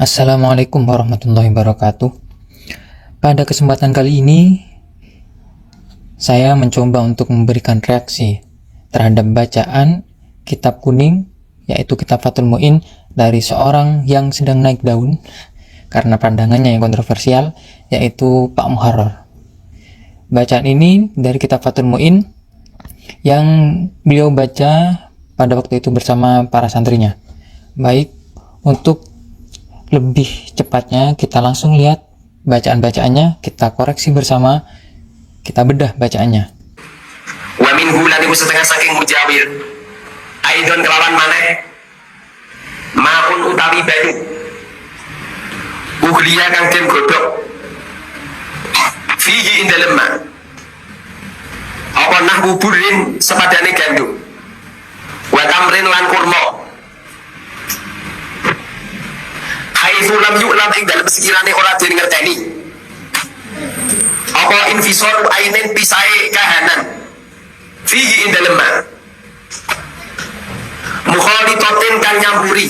Assalamualaikum warahmatullahi wabarakatuh. Pada kesempatan kali ini, saya mencoba untuk memberikan reaksi terhadap bacaan kitab kuning, yaitu kitab Fathul Mu'in dari seorang yang sedang naik daun karena pandangannya yang kontroversial, yaitu Pak Muharrar. Bacaan ini dari kitab Fathul Mu'in yang beliau baca pada waktu itu bersama para santrinya. Baik, untuk lebih cepatnya kita langsung lihat bacaan-bacaannya, kita koreksi bersama, kita bedah bacaannya. Wa minhu lan iku setengah saking mujawir aidon kelawan maneh maun utawi banyu ughliya kang den godhog fihi ing dalem ma apa nahwu burin sepadane gandum wa tamrin lan kurma haitsu lam yu'lam ing dalem sekirane ora den ngerteni apa infisor ainen pisae kahanan fihi ing dalem ma mukhalitatin kang nyampuri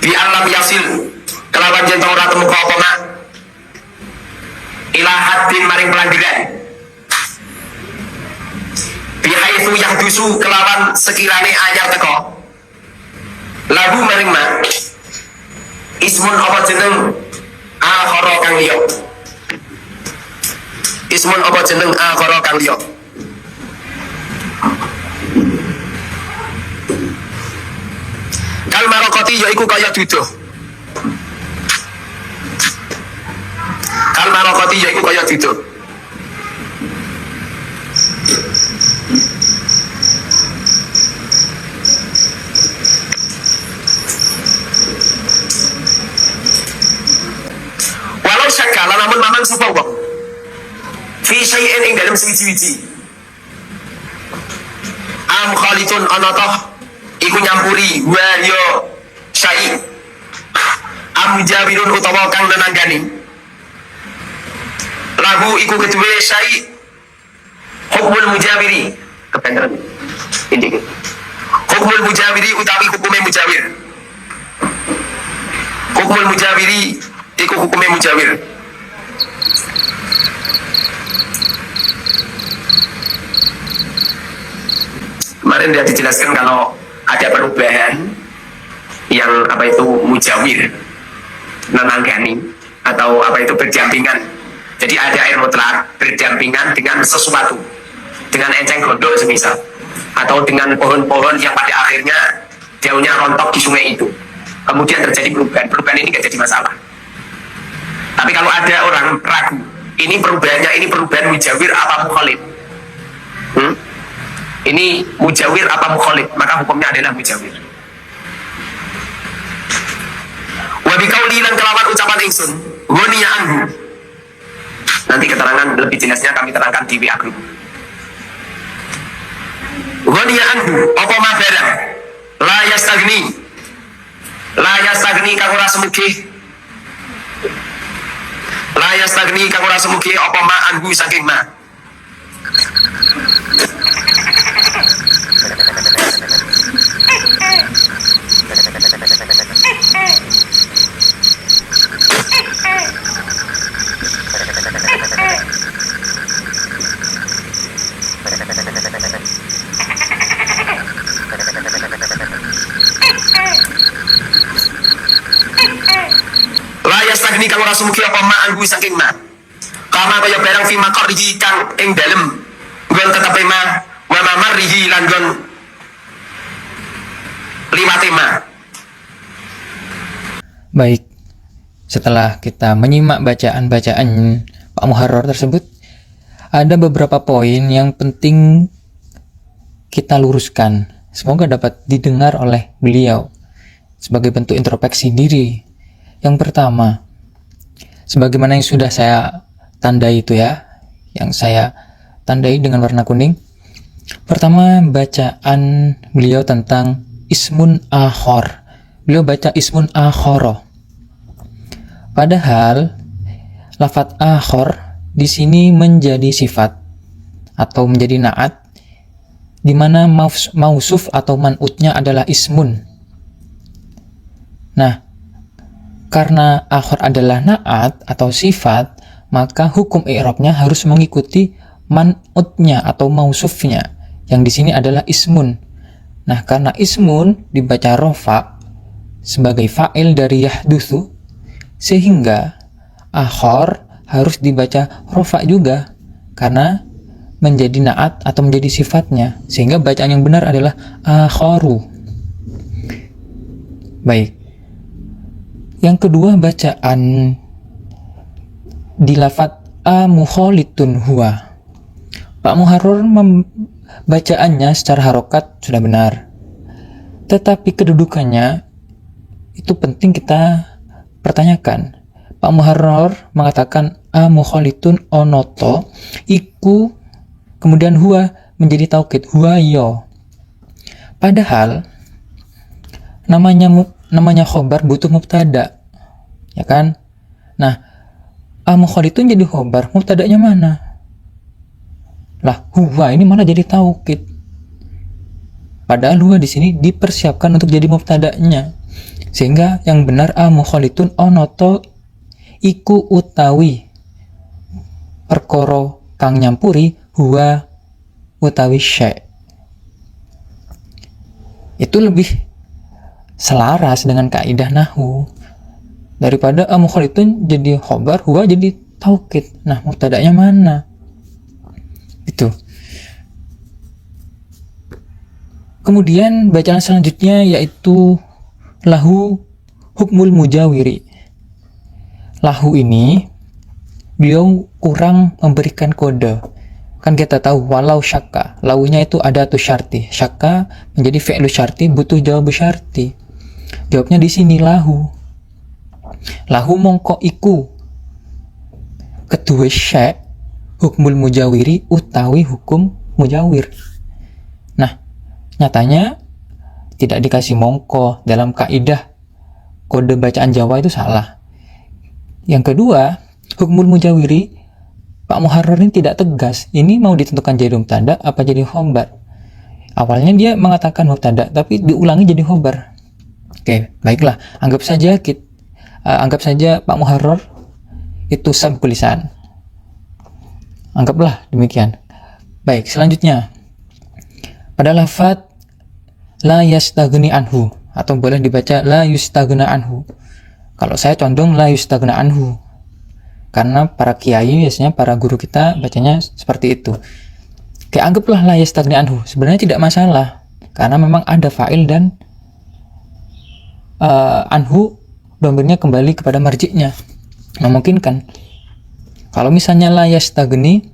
bi alam yasil kelawan yen ora temu apa mak ila haddin maring pelanggaran bi haitsu yahdusu kelawan sekirane anyar teko lagu maring mak ismun apa jeneng akhara kang liya ismun apa jeneng akhara kang liya kal marokoti yaiku kaya duduh kal marokoti yaiku kaya duduh walau syakala namun mamang sapa wong fi syai'in ing dalem siji-siji am khalitun ana toh iku nyampuri wa yo syai am jawirun utawa kang nenanggani lagu iku kedue syai hukmul mujawiri kependeran ini hukmul mujawiri utawi hukume mujawir hukmul mujawiri iku hukume mujawir kemarin dia dijelaskan kalau ada perubahan yang apa itu mujawir nenanggani atau apa itu berdampingan. Jadi ada air mutlak berdampingan dengan sesuatu, dengan enceng gondok semisal, atau dengan pohon-pohon yang pada akhirnya daunnya rontok di sungai itu. Kemudian terjadi perubahan ini nggak jadi masalah. Tapi kalau ada orang ragu, ini perubahannya ini perubahan mujawir apa mukhalif? Ini mujawir apa mukhalif, maka hukumnya adalah mujawir. Wa biqauli lan kelawan ucapan ingsun ghaniya anhu. Nanti keterangan lebih jelasnya kami terangkan di WA group. Ghaniya anhu apa ma barang la yastagni kang ora semugi la yastagni kang ora semugi apa ma anhu saking ma layas tagni kang ora sumugi apa ma anggu saking ma kama kaya barang fi maqrihi kang ing dalem nggon tetepe ma wa mamarihi lan nggon liwate ma. Baik, setelah kita menyimak bacaan-bacaan Pak Muharrar tersebut, ada beberapa poin yang penting kita luruskan. Semoga dapat didengar oleh beliau sebagai bentuk introspeksi diri. Yang pertama, sebagaimana yang sudah saya tandai itu ya, yang saya tandai dengan warna kuning. Pertama, bacaan beliau tentang ismun akhor. Beliau baca ismun akhoro. Padahal lafadz akhor di sini menjadi sifat atau menjadi naat, di mana mausuf atau man'utnya adalah ismun. Nah, karena akhor adalah na'at atau sifat, maka hukum i'rabnya harus mengikuti man'utnya atau mausufnya, yang di sini adalah ismun. Nah, karena ismun dibaca rofa sebagai fa'il dari yahdutsu, sehingga akhor harus dibaca rofa juga karena menjadi na'at atau menjadi sifatnya, sehingga bacaan yang benar adalah akhoru. Baik, yang kedua bacaan di lafadz mukholitun huwa. Pak Muharrar bacaannya secara harokat sudah benar, tetapi kedudukannya itu penting kita pertanyakan. Pak Muharrar mengatakan mukholitun onoto iku, kemudian huwa menjadi taukid, huwa yo. Padahal namanya khobar butuh mubtada, ya kan? Nah, mukholitun jadi khobar, mubtadanya mana? Lah, huwa ini malah jadi taukid. Padahal huwa di sini dipersiapkan untuk jadi mubtadanya. Sehingga yang benar mukholitun onoto iku utawi perkara kang nyampuri huwa utawi syai'. Itu lebih selaras dengan kaidah nahwu daripada mukholitun jadi khobar, huwa jadi taukid. Nah, mubtadanya mana? Itu. Kemudian bacaan selanjutnya yaitu lahu hukmul mujawiri. Lahu ini beliau kurang memberikan kode. Kan kita tahu walau syakka, launya itu ada tuh syarti. Syakka menjadi fi'lu syarti, butuh jawab syarti. Jawabnya di sini lahu. Lahu mongko iku kedua syai' hukmul mujawiri utawi hukum mujawir. Nah, nyatanya tidak dikasih mongko dalam kaidah kode bacaan Jawa itu salah. Yang kedua, hukmul mujawiri Pak Muharrar ini tidak tegas. Ini mau ditentukan jadi mubtada apa jadi khobar. Awalnya dia mengatakan mubtada, tapi diulangi jadi khobar. Oke, baiklah. Anggap saja Pak Muharrar itu sabqul lisan. Anggaplah demikian. Baik, selanjutnya pada lafadz la yastaghni anhu, atau boleh dibaca la yustaghna anhu. Kalau saya condong la yustaghna anhu, karena para kiai biasanya, para guru kita bacanya seperti itu. Oke, anggaplah la yastaghni anhu. Sebenarnya tidak masalah, karena memang ada fa'il dan anhu domirnya kembali kepada marji'nya, memungkinkan. Kalau misalnya la yastaghni,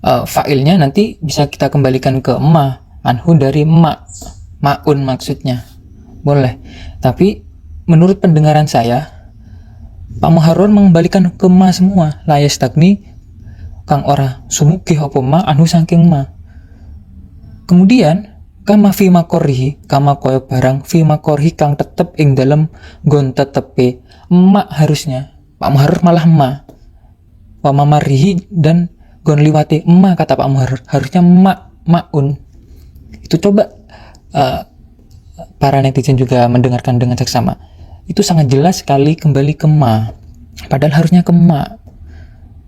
fa'ilnya nanti bisa kita kembalikan ke ma, anhu dari ma'un maksudnya, boleh. Tapi menurut pendengaran saya, Pak Muharrar mengembalikan ke ma semua. La yastaghni kang ora sumugih apa ma anhu saking ma. Kemudian kama fi makorhi, kama koyo barang fi makorhi kang tetep ing dalam gon tetepe emak, harusnya Pak Muharrar malah ma. Wa mamarihi dan gon liwati emak, kata Pak Muharrar harusnya maun. Itu coba para netizen juga mendengarkan dengan seksama. Itu sangat jelas sekali kembali ke ma, padahal harusnya ke ma,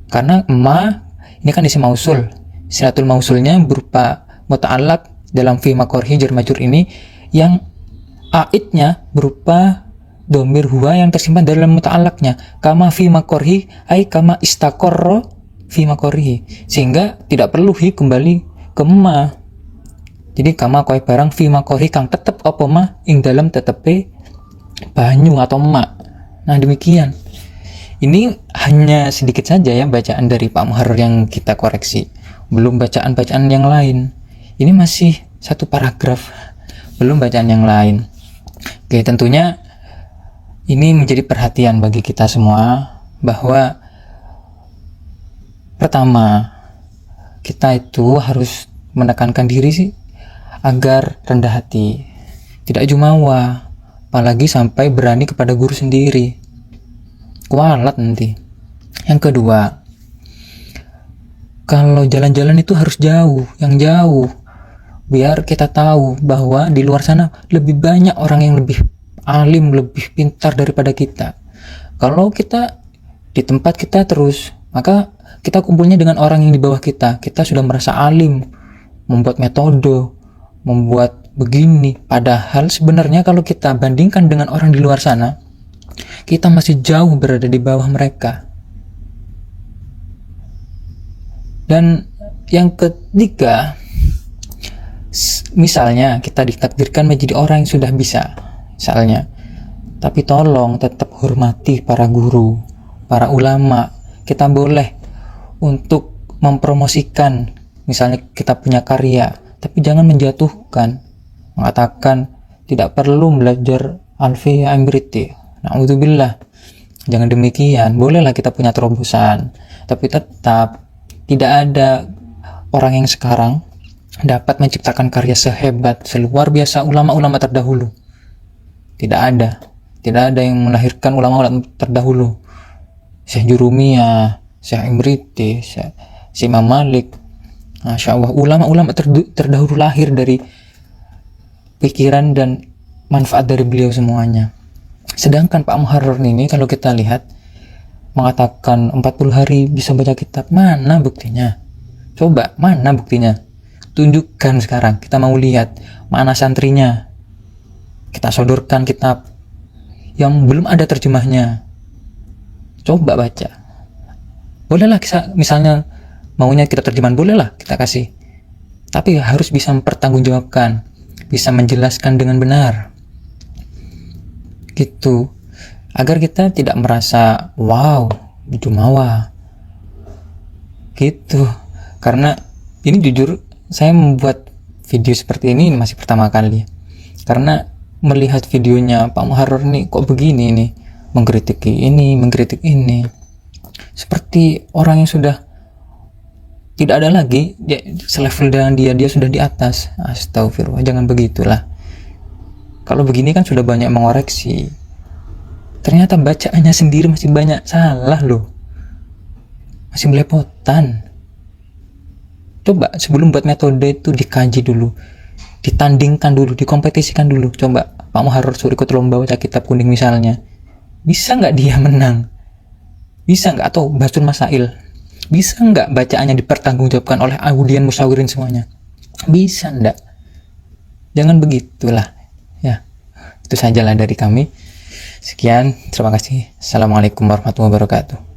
karena ma ini kan isim mausul. Silatul mausulnya berupa muta'allaq dalam fi makorhi jar majrur ini, yang aidnya berupa domir huwa yang tersimpan dalam muta'allaqnya, kama fi makorhi ay kama istaqarra fi makorhi, sehingga tidak perlu hi kembali ke ma. Jadi kama koy barang fi makorhi kang tetep apa ma ing dalam tetepe banyu atau mak. Nah, demikian. Ini hanya sedikit saja ya bacaan dari Pak Muharrar yang kita koreksi, belum bacaan-bacaan yang lain. Ini masih satu paragraf, belum bacaan yang lain. Oke, tentunya ini menjadi perhatian bagi kita semua, bahwa pertama, kita itu harus menekankan diri sih agar rendah hati, tidak jumawa, apalagi sampai berani kepada guru sendiri, kualat nanti. Yang kedua, kalau jalan-jalan itu harus jauh, yang jauh, biar kita tahu bahwa di luar sana lebih banyak orang yang lebih alim, lebih pintar daripada kita. Kalau kita di tempat kita terus, maka kita kumpulnya dengan orang yang di bawah kita. Kita sudah merasa alim, membuat metode, membuat begini. Padahal sebenarnya kalau kita bandingkan dengan orang di luar sana, kita masih jauh berada di bawah mereka. Dan yang ketiga, misalnya kita ditakdirkan menjadi orang yang sudah bisa, misalnya, tapi tolong tetap hormati para guru, para ulama. Kita boleh untuk mempromosikan, misalnya kita punya karya, tapi jangan menjatuhkan, mengatakan tidak perlu belajar Alfiya Amriti. Na'udzubillah, jangan demikian. Bolehlah kita punya terobosan, tapi tetap tidak ada orang yang sekarang dapat menciptakan karya sehebat, seluar biasa ulama-ulama terdahulu. Tidak ada yang melahirkan ulama-ulama terdahulu. Syekh Jurumiyah, Syekh Imriti, Syekh Imam Malik. Masya Allah, ulama-ulama terdahulu lahir dari pikiran dan manfaat dari beliau semuanya. Sedangkan Pak Muharrar ini kalau kita lihat mengatakan 40 hari bisa baca kitab, mana buktinya? Coba, mana buktinya? Tunjukkan sekarang, kita mau lihat mana santrinya. Kita sodorkan kitab yang belum ada terjemahnya, coba baca. Bolehlah misalnya maunya kita terjemahan, bolehlah kita kasih, tapi harus bisa mempertanggungjawabkan, bisa menjelaskan dengan benar gitu, agar kita tidak merasa wow, jumawa gitu. Karena ini jujur, saya membuat video seperti ini masih pertama kali, karena melihat videonya Pak Muharrar nih kok begini nih, mengkritik ini, seperti orang yang sudah tidak ada lagi selevel dengan dia sudah di atas. Astagfirullah, jangan begitulah. Kalau begini kan sudah banyak mengoreksi, ternyata bacaannya sendiri masih banyak salah loh, masih belepotan. Coba sebelum buat metode itu dikaji dulu, ditandingkan dulu, dikompetisikan dulu. Coba Pak Muharrar suruh ikut lomba baca kitab kuning misalnya, bisa nggak dia menang? Bisa nggak? Atau Basul Masail, bisa nggak bacaannya dipertanggungjawabkan oleh audien musyawirin semuanya? Bisa nggak? Jangan begitulah ya. Itu sajalah dari kami. Sekian, terima kasih. Assalamualaikum warahmatullahi wabarakatuh.